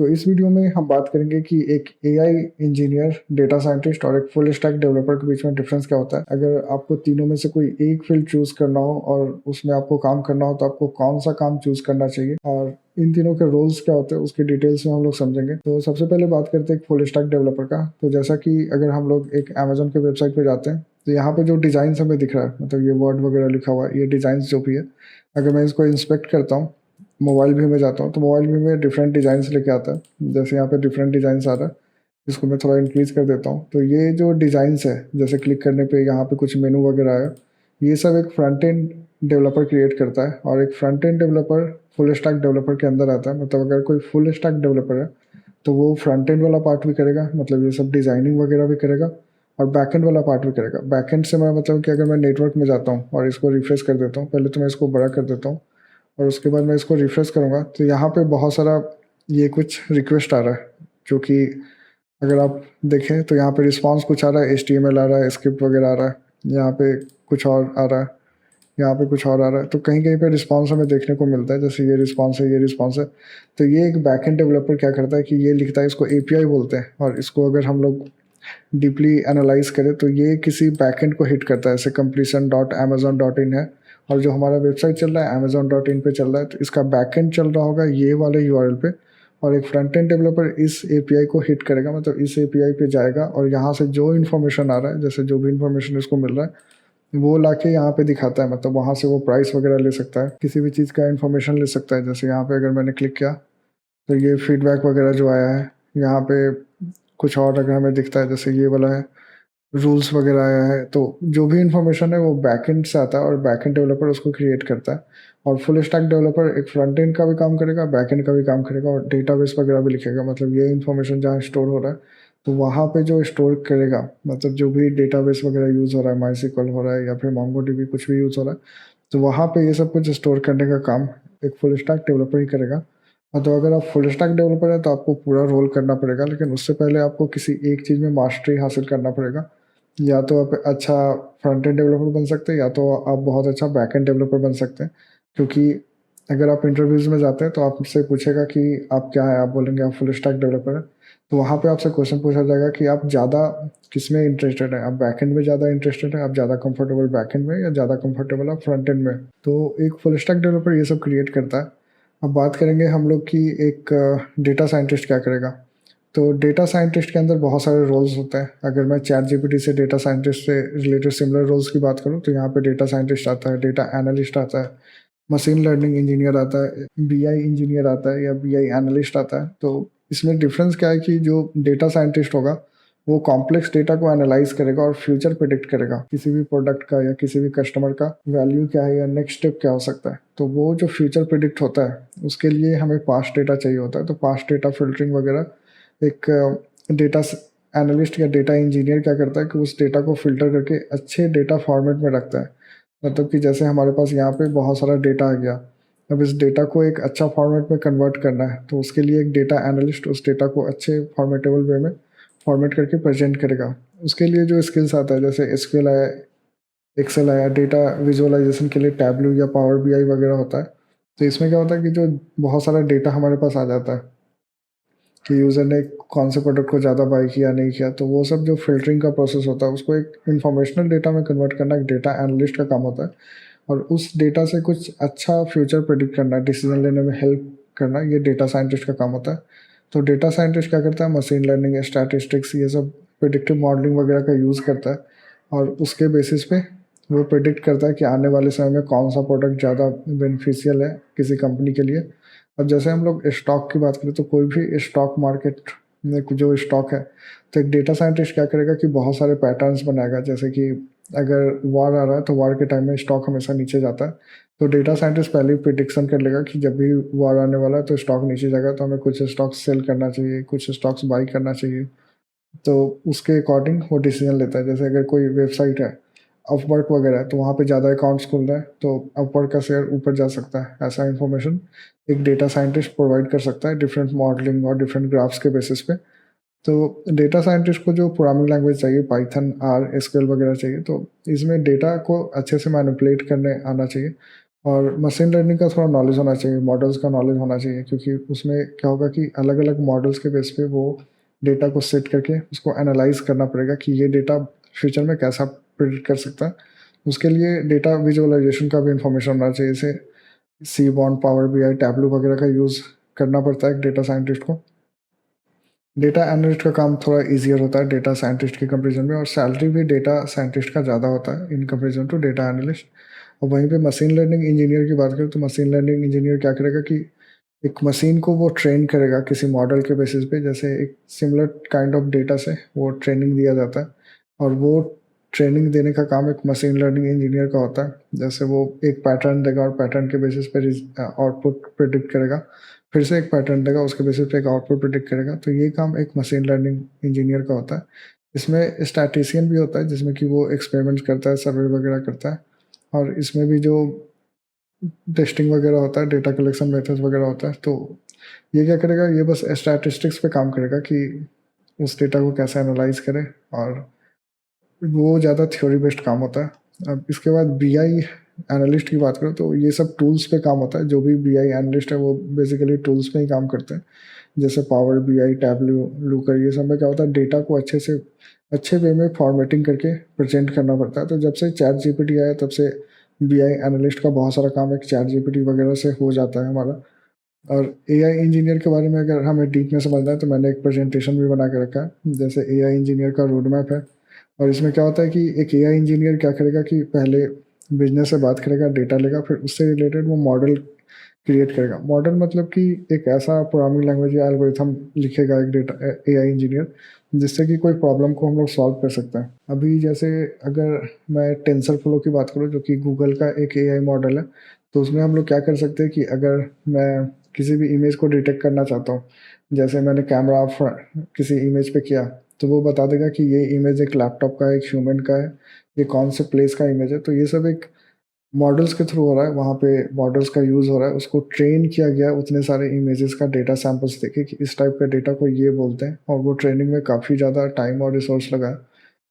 तो इस वीडियो में हम बात करेंगे कि एक एआई इंजीनियर, डेटा साइंटिस्ट और एक फुल स्टैक डेवलपर के बीच में डिफरेंस क्या होता है। अगर आपको तीनों में से कोई एक फील्ड चूज करना हो और उसमें आपको काम करना हो तो आपको कौन सा काम चूज करना चाहिए और इन तीनों के रोल्स क्या होते हैं उसकी डिटेल्स में हम लोग समझेंगे। तो सबसे पहले बात करते हैं एक फुल स्टैक डेवलपर का। तो जैसा कि अगर हम लोग एक अमेजोन के वेबसाइट पे जाते हैं तो यहाँ पे जो डिजाइन हमें दिख रहा है, मतलब ये वर्ड वगैरह लिखा हुआ है, ये डिजाइन जो भी है, अगर मैं इसको इंस्पेक्ट करता हूँ, मोबाइल व्यू में जाता हूँ तो मोबाइल व्यू में डिफरेंट डिज़ाइंस लेके आता है। जैसे यहाँ पे डिफरेंट डिज़ाइंस आ रहा है, इसको मैं थोड़ा इंक्रीज कर देता हूँ। तो ये जो डिज़ाइंस है, जैसे क्लिक करने पे यहाँ पे कुछ मेनू वगैरह आया, ये सब एक फ्रंट एंड डेवलपर क्रिएट करता है। और एक front end developer full stack developer के अंदर आता है। मतलब अगर कोई फुल स्टैक डेवलपर है तो वो फ्रंट एंड वाला पार्ट भी करेगा, मतलब ये सब डिज़ाइनिंग वगैरह भी करेगा, और बैक एंड वाला पार्ट भी करेगा। बैक एंड से मैं मतलब कि अगर मैं नेटवर्क में जाता हूँ और इसको रिफ्रेश कर देता हूँ, पहले तो मैं इसको बड़ा कर देता हूँ और उसके बाद मैं इसको रिफ्रेश करूँगा तो यहाँ पे बहुत सारा ये कुछ रिक्वेस्ट आ रहा है, जो कि अगर आप देखें तो यहाँ पे रिस्पांस कुछ आ रहा है, HTML आ रहा है, स्क्रिप्ट वगैरह आ रहा है, यहाँ पे कुछ और आ रहा है, यहाँ पे कुछ और आ रहा है। तो कहीं कहीं पे रिस्पांस हमें देखने को मिलता है, जैसे ये रिस्पांस है, ये रिस्पांस है। तो ये एक बैकएंड डेवलपर क्या करता है कि ये लिखता है, इसको API बोलते हैं, और इसको अगर हम लोग डीपली एनालाइज करें तो ये किसी बैकएंड को हिट करता है। जैसे completion.amazon.in है और जो हमारा वेबसाइट चल रहा है amazon.in पे चल रहा है, तो इसका बैकएंड चल रहा होगा ये वाले URL पे, और एक फ्रंट एंड डेवलपर इस API को हिट करेगा, मतलब इस API पे जाएगा और यहाँ से जो इन्फॉर्मेशन आ रहा है, जैसे जो भी इन्फॉर्मेशन इसको मिल रहा है वो लाके यहाँ पे दिखाता है। मतलब वहाँ से वो प्राइस वगैरह ले सकता है, किसी भी चीज़ का इन्फॉर्मेशन ले सकता है। जैसे यहाँ पे अगर मैंने क्लिक किया तो ये फीडबैक वगैरह जो आया है, यहाँ पे कुछ और अगर हमें दिखता है, जैसे ये वाला है, रूल्स वगैरह आया है। तो जो भी इन्फॉर्मेशन है वो बैकएंड से आता है और बैकएंड डेवलपर उसको क्रिएट करता है। और फुल स्टैक डेवलपर एक फ्रंट एंड का भी काम करेगा, बैकएंड का भी काम करेगा, और डेटाबेस वगैरह भी लिखेगा। मतलब ये इन्फॉर्मेशन जहाँ स्टोर हो रहा है तो वहाँ पे जो स्टोर करेगा, मतलब जो भी डेटाबेस वगैरह यूज़ हो रहा है, MySQL हो रहा है या फिर MongoDB कुछ भी यूज़ हो रहा है, तो वहाँ पे ये सब कुछ स्टोर करने का काम एक फुल स्टैक डेवलपर ही करेगा। हाँ, तो अगर आप फुल स्टैक डेवलपर हैं तो आपको पूरा रोल करना पड़ेगा, लेकिन उससे पहले आपको किसी एक चीज़ में मास्टरी हासिल करना पड़ेगा। या तो आप अच्छा फ्रंट एंड डेवलपर बन सकते हैं, या तो आप बहुत अच्छा बैक एंड डेवलपर बन सकते हैं। क्योंकि अगर आप इंटरव्यूज़ में जाते हैं तो आपसे पूछेगा कि आप क्या है, आप बोलेंगे आप फुल स्टैक डेवलपर हैं, तो वहाँ पे आपसे क्वेश्चन पूछा जाएगा कि आप ज़्यादा किस में इंटरेस्टेड हैं। आप बैक एंड में ज़्यादा इंटरेस्टेड हैं, आप ज़्यादा कंफर्टेबल बैक एंड में, या ज़्यादा कंफर्टेबल आप फ्रंट एंड में। तो एक फुल स्टैक डेवलपर ये सब क्रिएट करता है। अब बात करेंगे हम लोग कि एक डेटा साइंटिस्ट क्या करेगा। तो डेटा साइंटिस्ट के अंदर बहुत सारे रोल्स होते हैं। अगर मैं चैट जीपीटी से डेटा साइंटिस्ट से रिलेटेड सिमिलर रोल्स की बात करूँ तो यहाँ पे डेटा साइंटिस्ट आता है, डेटा एनालिस्ट आता है, मशीन लर्निंग इंजीनियर आता है, BI इंजीनियर आता है, या BI एनालिस्ट आता है। तो इसमें डिफरेंस क्या है कि जो डेटा साइंटिस्ट होगा वो कॉम्प्लेक्स डेटा को एनालाइज करेगा और फ्यूचर प्रिडिक्ट करेगा, किसी भी प्रोडक्ट का या किसी भी कस्टमर का वैल्यू क्या है या नेक्स्ट स्टेप क्या हो सकता है। तो वो जो फ्यूचर प्रिडिक्ट होता है उसके लिए हमें पास्ट डेटा चाहिए होता है। तो पास्ट डेटा फिल्टरिंग वगैरह एक डेटा एनालिस्ट या डेटा इंजीनियर क्या करता है कि उस डेटा को फिल्टर करके अच्छे डेटा फॉर्मेट में रखता है। मतलब कि जैसे हमारे पास यहाँ पे बहुत सारा डेटा आ गया, अब इस डेटा को एक अच्छा फॉर्मेट में कन्वर्ट करना है, तो उसके लिए एक डेटा एनालिस्ट उस डेटा को अच्छे फॉर्मेटेबल वे में फॉर्मेट करके प्रेजेंट करेगा। उसके लिए जो स्किल्स आता है, जैसे SQL आया, एक्सेल आया, डेटा विजुअलाइजेशन के लिए टैबलू या पावर BI वगैरह होता है। तो इसमें क्या होता है कि जो बहुत सारा डेटा हमारे पास आ जाता है कि यूज़र ने कौन से प्रोडक्ट को ज़्यादा बाई किया नहीं किया, तो वो सब जो फ़िल्टरिंग का प्रोसेस होता है उसको एक इन्फॉर्मेशनल डेटा में कन्वर्ट करना एक डेटा एनालिस्ट का काम होता है। और उस डेटा से कुछ अच्छा फ्यूचर प्रेडिक्ट करना, डिसीजन लेने में हेल्प करना, ये डेटा साइंटिस्ट का काम होता है। तो डेटा साइंटिस्ट क्या करता है, मशीन लर्निंग, स्टैटिस्टिक्स, ये सब प्रिडिक्टिव मॉडलिंग वगैरह का यूज़ करता है, और उसके बेसिस पे वो प्रिडिक्ट करता है कि आने वाले समय में कौन सा प्रोडक्ट ज़्यादा बेनिफिशियल है किसी कंपनी के लिए। अब जैसे हम लोग स्टॉक की बात करें तो कोई भी स्टॉक मार्केट में जो स्टॉक है, तो एक डेटा साइंटिस्ट क्या करेगा कि बहुत सारे पैटर्न्स बनाएगा। जैसे कि अगर वॉर आ रहा है तो वॉर के टाइम में स्टॉक हमेशा नीचे जाता है, तो डेटा साइंटिस्ट पहले ही प्रिडिक्शन कर लेगा कि जब भी वॉर आने वाला है तो स्टॉक नीचे जाएगा, तो हमें कुछ स्टॉक्स सेल करना चाहिए, कुछ स्टॉक्स बाई करना चाहिए। तो उसके अकॉर्डिंग वो डिसीजन लेता है। जैसे अगर कोई वेबसाइट है, अपवर्क वगैरह है, तो वहाँ पे ज़्यादा अकाउंट्स खुल रहे हैं तो अपवर्क का शेयर ऊपर जा सकता है। ऐसा इन्फॉर्मेशन एक डेटा साइंटिस्ट प्रोवाइड कर सकता है डिफरेंट मॉडलिंग और डिफरेंट ग्राफ्स के बेसिस पे। तो डेटा साइंटिस्ट को जो प्रोग्रामिंग लैंग्वेज चाहिए, पाइथन, R, SQL वगैरह चाहिए। तो इसमें डेटा को अच्छे से मैनिपुलेट करने आना चाहिए, और मशीन लर्निंग का थोड़ा नॉलेज होना चाहिए, मॉडल्स का नॉलेज होना चाहिए, क्योंकि उसमें क्या होगा कि अलग-अलग मॉडल्स के बेस पे वो डेटा को सेट करके उसको एनालाइज़ करना पड़ेगा कि ये डेटा फ्यूचर में कैसा प्रेडिक्ट कर सकता है। उसके लिए डेटा विजुअलाइज़ेशन का भी इन्फॉर्मेशन होना चाहिए, जैसे सीबॉन्ड, पावर बीआई, टैबलू वगैरह का यूज़ करना पड़ता है एक डेटा साइंटिस्ट को। डेटा एनालिस्ट का काम थोड़ा ईज़ियर होता है डेटा साइंटिस्ट के कंपैरिज़न में, और सैलरी भी डेटा साइंटिस्ट का ज़्यादा होता है in comparison to data analyst. और वहीं पे मशीन लर्निंग इंजीनियर की बात करें तो मशीन लर्निंग इंजीनियर क्या करेगा कि एक मशीन को वो ट्रेन करेगा किसी मॉडल के बेसिस पे, जैसे एक सिमिलर काइंड ऑफ डेटा से वो ट्रेनिंग दिया जाता है, और वो ट्रेनिंग देने का काम एक मशीन लर्निंग इंजीनियर का होता है। जैसे वो एक पैटर्न देगा और पैटर्न के बेसिस पे आउटपुट प्रिडिक्ट करेगा, फिर से एक पैटर्न देगा, उसके बेसिस पे एक आउटपुट प्रिडिक्ट करेगा। तो ये काम एक मशीन लर्निंग इंजीनियर का होता है। इसमें स्टैटिस्टिशियन भी होता है, जिसमें कि वो एक्सपेरिमेंट्स करता है, सर्वे वगैरह करता है, और इसमें भी जो टेस्टिंग वगैरह होता है, डेटा कलेक्शन मेथड्स वगैरह होता है। तो ये क्या करेगा, ये बस स्टैटिस्टिक्स पे काम करेगा कि उस डेटा को कैसे एनालाइज करे, और वो ज़्यादा थ्योरी बेस्ड काम होता है। अब इसके बाद बीआई एनालिस्ट की बात करें तो ये सब टूल्स पे काम होता है। जो भी बीआई एनालिस्ट है वो बेसिकली टूल्स पे ही काम करते हैं, जैसे पावर बीआई, टैबल्यू, लूकर। ये सब में क्या होता है, डेटा को अच्छे वे में फॉर्मेटिंग करके प्रेजेंट करना पड़ता है। तो जब से चैट जीपीटी आया तब से बीआई एनालिस्ट का बहुत सारा काम एक चैट जीपीटी वगैरह से हो जाता है हमारा। और एआई इंजीनियर के बारे में अगर हमें डीप में समझना है तो मैंने एक प्रेजेंटेशन भी बना के रखा है, जैसे एआई इंजीनियर का रोड मैप है। और इसमें क्या होता है कि एक एआई इंजीनियर क्या करेगा कि पहले बिजनेस से बात करेगा, डेटा लेगा, फिर उससे रिलेटेड वो मॉडल क्रिएट करेगा। मॉडल मतलब कि एक ऐसा प्रोग्रामिंग लैंग्वेज या एल्गोरिथम लिखेगा एक डेटा एआई इंजीनियर, जिससे कि कोई प्रॉब्लम को हम लोग सॉल्व कर सकते हैं। अभी जैसे अगर मैं टेंसर फ्लो की बात करूँ, जो कि गूगल का एक एआई मॉडल है, तो उसमें हम लोग क्या कर सकते हैं कि अगर मैं किसी भी इमेज को डिटेक्ट करना चाहता हूँ, जैसे मैंने कैमरा किसी इमेज पे किया, तो वो बता देगा कि ये इमेज एक लैपटॉप का है, एक ह्यूमन का है, ये कौन से प्लेस का इमेज है। तो ये सब एक मॉडल्स के थ्रू हो रहा है, वहाँ पे मॉडल्स का यूज़ हो रहा है, उसको ट्रेन किया गया उतने सारे इमेजेस का डेटा सैंपल्स देके कि इस टाइप का डेटा को ये बोलते हैं, और वो ट्रेनिंग में काफ़ी ज़्यादा टाइम और रिसोर्स लगा है।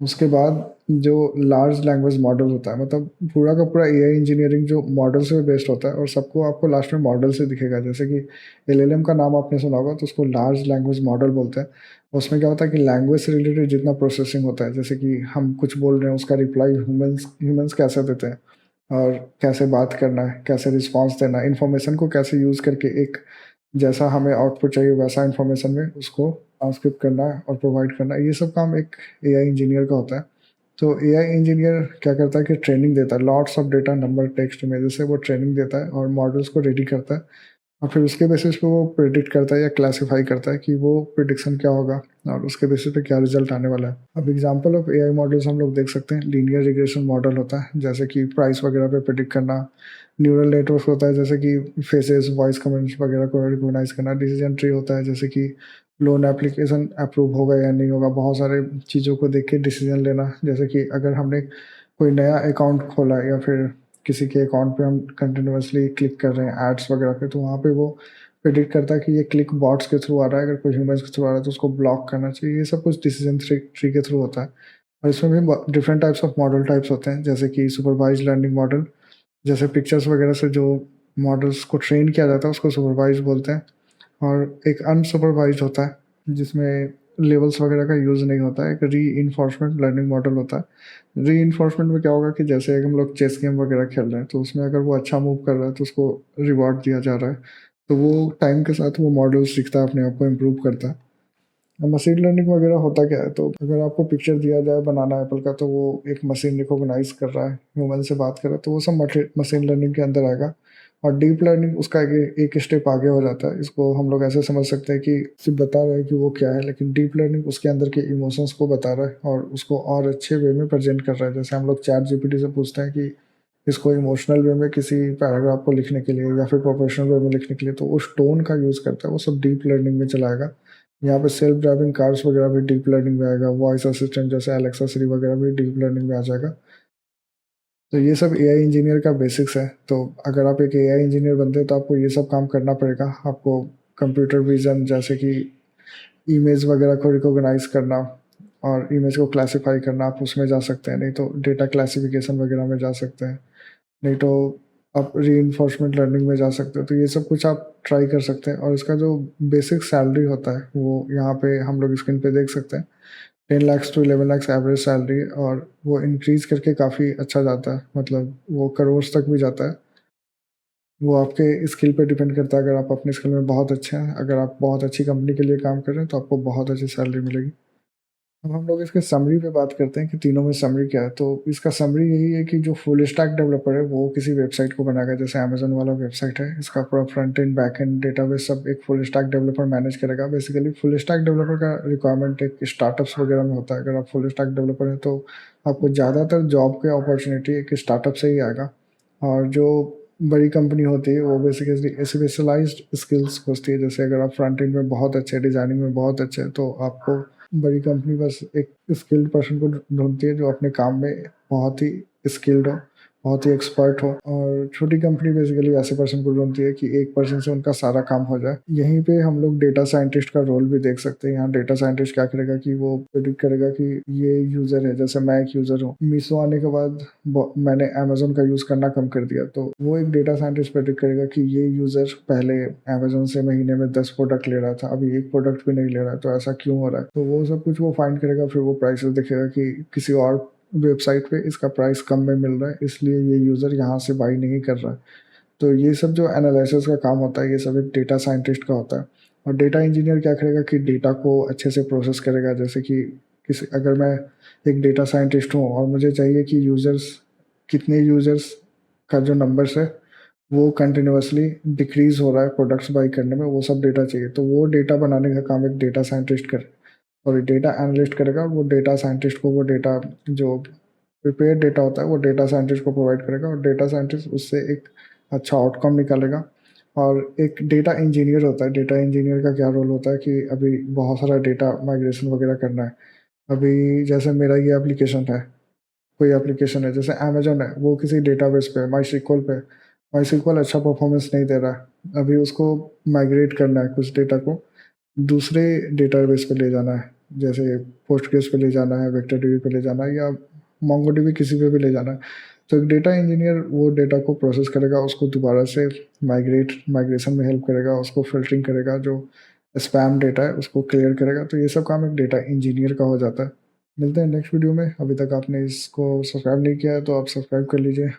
उसके बाद जो लार्ज लैंग्वेज मॉडल होता है, मतलब पूरा का पूरा एआई इंजीनियरिंग जो मॉडल से बेस्ड होता है, और सबको आपको लास्ट में मॉडल से दिखेगा। जैसे कि एलएलएम का नाम आपने सुना होगा, तो उसको लार्ज लैंग्वेज मॉडल बोलते हैं। उसमें क्या होता है कि लैंग्वेज से रिलेटेड जितना प्रोसेसिंग होता है, जैसे कि हम कुछ बोल रहे हैं, उसका रिप्लाई ह्यूमंस ह्यूमंस कैसे देते हैं, और कैसे बात करना है, कैसे रिस्पॉन्स देना है, इन्फॉर्मेशन को कैसे यूज़ करके एक जैसा हमें आउटपुट चाहिए वैसा इन्फॉर्मेशन में उसको ट्रांसक्रिप्ट करना है और प्रोवाइड करना है। ये सब काम एक एआई इंजीनियर का होता है। तो एआई इंजीनियर क्या करता है कि ट्रेनिंग देता है, lots of data, number, text, images से वो ट्रेनिंग देता है और मॉडल्स को रेडी करता है, और फिर उसके बेसिस पे वो प्रिडिक्ट करता है या क्लासिफाई करता है कि वो प्रिडिक्शन क्या होगा और उसके बेसिस पे क्या रिजल्ट आने वाला है। अब एग्जांपल ऑफ एआई मॉडल्स हम लोग देख सकते हैं, लीनियर रिग्रेशन मॉडल होता है, जैसे कि प्राइस वगैरह पे प्रिडिक्ट करना। न्यूरल नेटवर्क होता है, जैसे कि फेसेस, वॉइस कमेंट्स वगैरह को रिकॉग्नाइज करना। डिसीजन ट्री होता है, जैसे कि लोन एप्लीकेशन अप्रूव होगा या नहीं होगा, बहुत सारे चीज़ों को देख के डिसीजन लेना। जैसे कि अगर हमने कोई नया अकाउंट खोला या फिर किसी के अकाउंट पे हम कंटिन्यूअसली क्लिक कर रहे हैं एड्स वगैरह पे, तो वहाँ पे वो प्रेडिक्ट करता है कि ये क्लिक बॉट्स के थ्रू आ रहा है, अगर कोई ह्यूमन्स के थ्रू आ रहा है तो उसको ब्लॉक करना चाहिए। ये सब कुछ डिसीजन ट्री के थ्रू होता है। और इसमें भी different types of model types होते हैं, जैसे कि सुपरवाइज लर्निंग मॉडल, जैसे पिक्चर्स वगैरह से जो मॉडल्स को ट्रेन किया जाता है उसको सुपरवाइज बोलते हैं। और एक अनसुपरवाइज्ड होता है, जिसमें लेवल्स वगैरह का यूज़ नहीं होता है, एक रीइंफोर्समेंट लर्निंग मॉडल होता है। रीइंफोर्समेंट में क्या होगा कि जैसे हम लोग चेस गेम वगैरह खेल रहे हैं, तो उसमें अगर वो अच्छा मूव कर रहा है तो उसको रिवॉर्ड दिया जा रहा है, तो वो टाइम के साथ वो मॉडल सीखता है, अपने आप को इम्प्रूव करता है। मशीन लर्निंग वगैरह होता क्या है, तो अगर आपको पिक्चर दिया जाए बनाना एप्पल का, तो वो एक मशीन रिकॉग्नाइज कर रहा है, ह्यूमन से बात कर रहा है, तो वो सब मशीन लर्निंग के अंदर आएगा। और डीप लर्निंग उसका एक स्टेप आगे हो जाता है। इसको हम लोग ऐसे समझ सकते हैं कि सिर्फ बता रहा है कि वो क्या है, लेकिन डीप लर्निंग उसके अंदर के इमोशंस को बता रहा है और उसको और अच्छे वे में प्रेजेंट कर रहा है। जैसे हम लोग चैट जीपीटी से पूछते हैं कि इसको इमोशनल वे में किसी पैराग्राफ को लिखने के लिए या फिर प्रोफेशनल वे में लिखने के लिए, तो उस टोन का यूज़ करता है, वो सब डीप लर्निंग में चलाएगा। यहाँ पे सेल्फ ड्राइविंग कार्स वगैरह भी डीप लर्निंग में आएगा, वॉइस असिस्टेंट जैसे एलेक्सा, सिरी वगैरह भी डीप लर्निंग में आ जाएगा। तो ये सब एआई इंजीनियर का बेसिक्स है। तो अगर आप एक एआई इंजीनियर बनते हो तो आपको ये सब काम करना पड़ेगा। आपको कंप्यूटर विज़न, जैसे कि इमेज वगैरह को रिकॉग्नाइज़ करना और इमेज को क्लासिफाई करना, आप उसमें जा सकते हैं। नहीं तो डेटा क्लासिफिकेशन वगैरह में जा सकते हैं। नहीं तो आप रीइन्फोर्समेंट लर्निंग में जा सकते हो। तो ये सब कुछ आप ट्राई कर सकते हैं और इसका जो बेसिक सैलरी होता है वो यहाँ पे हम लोग स्क्रीन पे देख सकते हैं। 10 lakh to 11 lakh average salary और वो इंक्रीज़ करके काफ़ी अच्छा जाता है, मतलब वो करोड़ तक भी जाता है। वो आपके स्किल पे डिपेंड करता है, अगर आप अपने स्किल में बहुत अच्छे हैं, अगर आप बहुत अच्छी कंपनी के लिए काम कर रहे हैं, तो आपको बहुत अच्छी सैलरी मिलेगी। अब हम लोग इसके समरी पे बात करते हैं कि तीनों में समरी क्या है। तो इसका समरी यही है कि जो फुल स्टैक डेवलपर है, वो किसी वेबसाइट को बनाएगा, जैसे अमेज़न वाला वेबसाइट है, इसका पूरा front end, back and, database सब एक फुल स्टैक डेवलपर मैनेज करेगा। बेसिकली फुल स्टैक डेवलपर का रिक्वायरमेंट एक स्टार्टअप्स वगैरह में होता है। अगर आप फुल स्टैक डेवलपर हैं, तो आपको ज़्यादातर जॉब के अपॉर्चुनिटी एक स्टार्टअप से ही आएगा। और जो बड़ी कंपनी होती है, वो बेसिकली स्पेशलाइज़्ड स्किल्स खोजती है। जैसे अगर आप फ्रंट एंड में बहुत अच्छे, डिज़ाइनिंग में बहुत अच्छे हैं, तो आपको बड़ी कंपनी बस एक स्किल्ड पर्सन को ढूँढती है, जो अपने काम में बहुत ही स्किल्ड हो, बहुत ही एक्सपर्ट हो। और छोटी कंपनी बेसिकली ऐसे पर्सन को ढूँढती है कि एक पर्सन से उनका सारा काम हो जाए। यहीं पे हम लोग डेटा साइंटिस्ट का रोल भी देख सकते हैं। यहाँ डेटा साइंटिस्ट क्या करेगा कि वो प्रेडिक्ट करेगा कि ये यूज़र है, जैसे मैं एक यूज़र हूँ। मीशो आने के बाद मैंने अमेज़न का यूज़ करना कम कर दिया, तो वो एक डेटा साइंटिस्ट प्रेडिक्ट करेगा कि ये यूज़र पहले अमेज़न से महीने में 10 प्रोडक्ट ले रहा था, अभी 1 प्रोडक्ट भी नहीं ले रहा है, तो ऐसा क्यों हो रहा है? तो वो सब कुछ वो फाइंड करेगा, फिर वो प्राइसेज़ देखेगा कि किसी और वेबसाइट पे इसका प्राइस कम में मिल रहा है, इसलिए ये यूज़र यहाँ से बाई नहीं कर रहा है। तो ये सब जो एनालिसिस का काम होता है, ये सब एक डेटा साइंटिस्ट का होता है। और डेटा इंजीनियर क्या करेगा कि डेटा को अच्छे से प्रोसेस करेगा। जैसे कि किसी अगर मैं एक डेटा साइंटिस्ट हूँ और मुझे चाहिए कि कितने यूज़र्स का जो नंबर्स है, वो कंटिन्यूअसली डिक्रीज़ हो रहा है प्रोडक्ट्स बाई करने में, वो सब डेटा चाहिए। तो वो डेटा बनाने का काम एक डेटा साइंटिस्ट डेटा एनालिस्ट करेगा। और वो डेटा साइंटिस्ट को वो डेटा, जो प्रिपेयर्ड डेटा होता है, वो डेटा साइंटिस्ट को प्रोवाइड करेगा और डेटा साइंटिस्ट उससे एक अच्छा आउटकम निकालेगा। और एक डेटा इंजीनियर होता है, डेटा इंजीनियर का क्या रोल होता है कि अभी बहुत सारा डेटा माइग्रेशन वगैरह करना है। अभी जैसे मेरा ये एप्लीकेशन है, कोई एप्लीकेशन है, जैसे अमेज़न है, वो किसी डेटाबेस पे माईएसक्यूएल अच्छा परफॉर्मेंस नहीं दे रहा है। अभी उसको माइग्रेट करना है, कुछ डेटा को दूसरे डेटाबेस पे ले जाना है, जैसे पोस्टग्रेस पे ले जाना है, वेक्टरडीबी पे ले जाना है, या मोंगोडीबी, किसी पे भी ले जाना है। तो एक डेटा इंजीनियर वो डेटा को प्रोसेस करेगा, उसको दोबारा से माइग्रेशन में हेल्प करेगा, उसको फ़िल्टरिंग करेगा, जो स्पैम डेटा है उसको क्लियर करेगा। तो ये सब काम एक डेटा इंजीनियर का हो जाता है। मिलते हैं नेक्स्ट वीडियो में। अभी तक आपने इसको सब्सक्राइब नहीं किया है, तो आप सब्सक्राइब कर लीजिए।